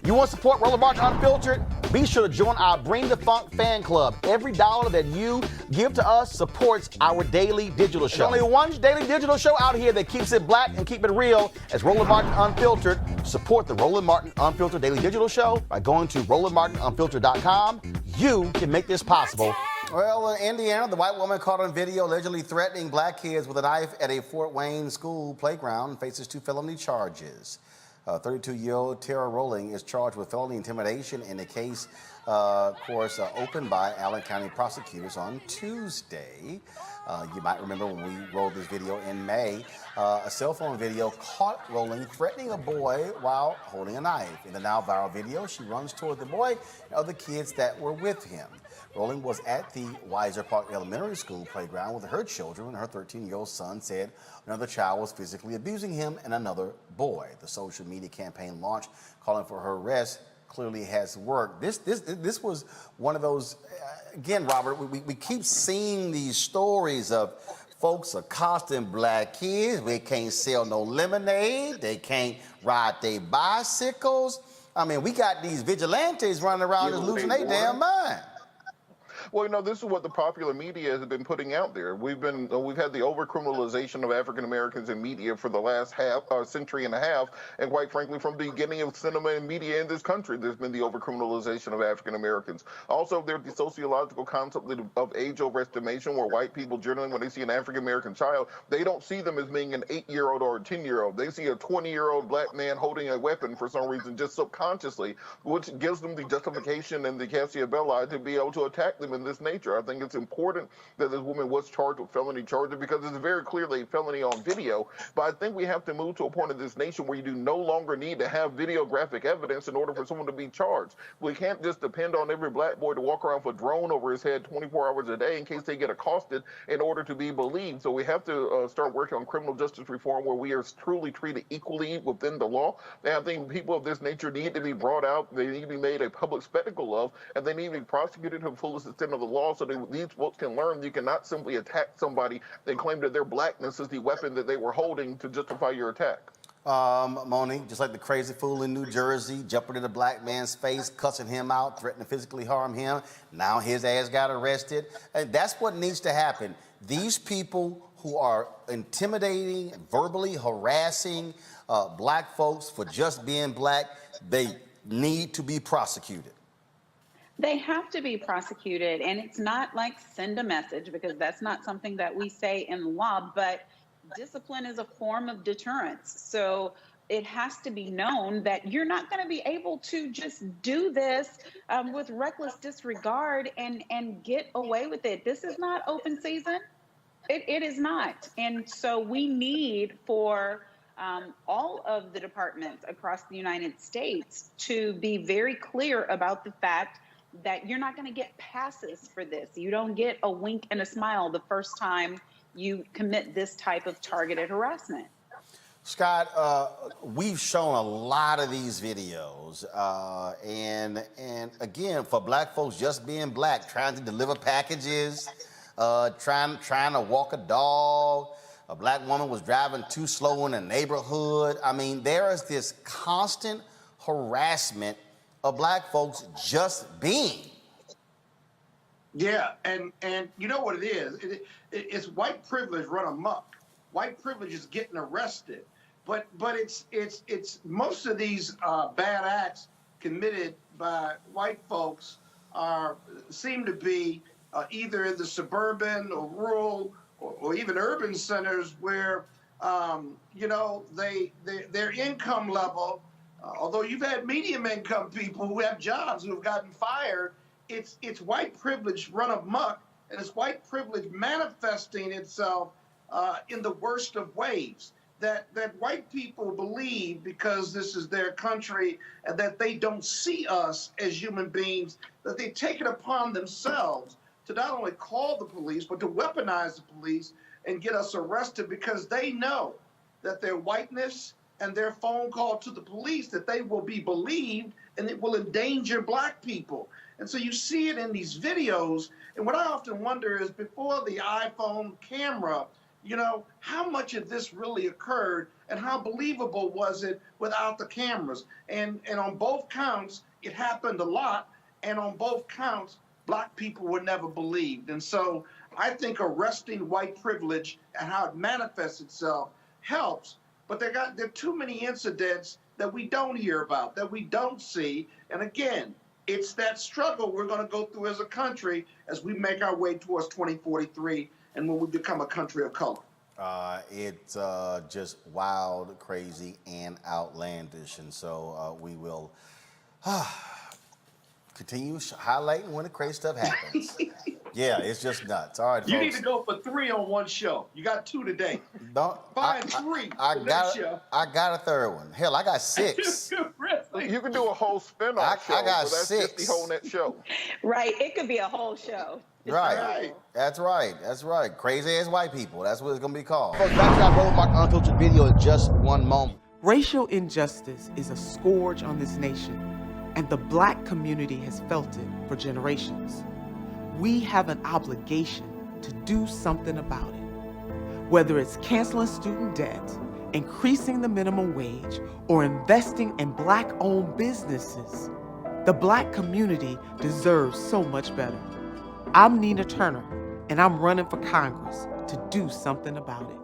You want to support Roland Martin Unfiltered? Be sure to join our Bring the Funk fan club. Every dollar that you give to us supports our daily digital show. There's only one daily digital show out here that keeps it black and keep it real as Roland Martin Unfiltered. Support the Roland Martin Unfiltered daily digital show by going to RolandMartinUnfiltered.com. You can make this possible. Well, in Indiana, the white woman caught on video allegedly threatening black kids with a knife at a Fort Wayne school playground faces 2 felony charges. 32-year-old Terra Roling is charged with felony intimidation in a case, opened by Allen County prosecutors on Tuesday. You might remember when we rolled this video in May, a cell phone video caught Roling threatening a boy while holding a knife. In the now viral video, she runs toward the boy and other kids that were with him. Roland was at the Weisser Park Elementary School playground with her children when her 13-year-old son said another child was physically abusing him and another boy. The social media campaign launched calling for her arrest clearly has worked. This was one of those, again, Robert, we keep seeing these stories of folks accosting black kids. They can't sell no lemonade. They can't ride their bicycles. I mean, we got these vigilantes running around just losing their damn mind. Well, you know, this is what the popular media has been putting out there. We've had the overcriminalization of African Americans in media for the last century and a half, and quite frankly, from the beginning of cinema and media in this country, there's been the overcriminalization of African Americans. Also, there's the sociological concept of age overestimation, where white people generally, when they see an African American child, they don't see them as being an 8-year-old or a 10-year-old. They see a 20-year-old black man holding a weapon for some reason, just subconsciously, which gives them the justification and the casus belli to be able to attack them in this nature. I think it's important that this woman was charged with felony charges because it's very clearly a felony on video. But I think we have to move to a point in this nation where you do no longer need to have videographic evidence in order for someone to be charged. We can't just depend on every black boy to walk around with a drone over his head 24 hours a day in case they get accosted in order to be believed. So we have to start working on criminal justice reform where we are truly treated equally within the law. And I think people of this nature need to be brought out. They need to be made a public spectacle of, and they need to be prosecuted to the fullest extent of the law so that these folks can learn you cannot simply attack somebody and claim that their blackness is the weapon that they were holding to justify your attack. Moni, just like the crazy fool in New Jersey, jumping in a black man's face, cussing him out, threatening to physically harm him. Now his ass got arrested. And that's what needs to happen. These people who are intimidating, verbally harassing black folks for just being black, they need to be prosecuted. They have to be prosecuted, and it's not like send a message, because that's not something that we say in law, but discipline is a form of deterrence. So it has to be known that you're not going to be able to just do this with reckless disregard and get away with it. This is not open season. It is not. And so we need for all of the departments across the United States to be very clear about the fact that you're not going to get passes for this. You don't get a wink and a smile the first time you commit this type of targeted harassment. Scott, we've shown a lot of these videos, and again, for black folks just being black, trying to deliver packages, trying to walk a dog. A black woman was driving too slow in a neighborhood. I mean, there is this constant harassment of black folks just being. Yeah, and you know what it is? It's white privilege run amok. White privilege is getting arrested, but it's most of these bad acts committed by white folks seem to be either in the suburban or rural or even urban centers where you know their income level. Although you've had medium income people who have jobs who have gotten fired, it's white privilege run amok, and it's white privilege manifesting itself in the worst of ways. That white people believe, because this is their country and that they don't see us as human beings, that they take it upon themselves to not only call the police, but to weaponize the police and get us arrested because they know that their whiteness and their phone call to the police, that they will be believed and it will endanger black people. And so you see it in these videos. And what I often wonder is, before the iPhone camera You know, how much of this really occurred and how believable was it without the cameras? And on both counts, it happened a lot. And on both counts, Black people were never believed. And so I think arresting white privilege and how it manifests itself helps. But there are too many incidents that we don't hear about, that we don't see. And again, it's that struggle we're going to go through as a country as we make our way towards 2043 and when we become a country of color. It's just wild, crazy, and outlandish. And so we will continue highlighting when the crazy stuff happens. Yeah, it's just nuts. All right, you folks. need to go for 3 on one show. You got 2 today. Find 3 I for got, next show. I got a 3rd one. Hell, I got 6. Really? You can do a whole spin-off show. I got so that's 6. just the whole net show. Right. It could be a whole show. Right. That's right. That's right. Crazy ass white people. That's what it's going to be called. Folks, back to our Roland Mark Unfiltered video in just one moment. Racial injustice is a scourge on this nation, and the Black community has felt it for generations. We have an obligation to do something about it. Whether it's canceling student debt, increasing the minimum wage, or investing in Black-owned businesses, the Black community deserves so much better. I'm Nina Turner, and I'm running for Congress to do something about it.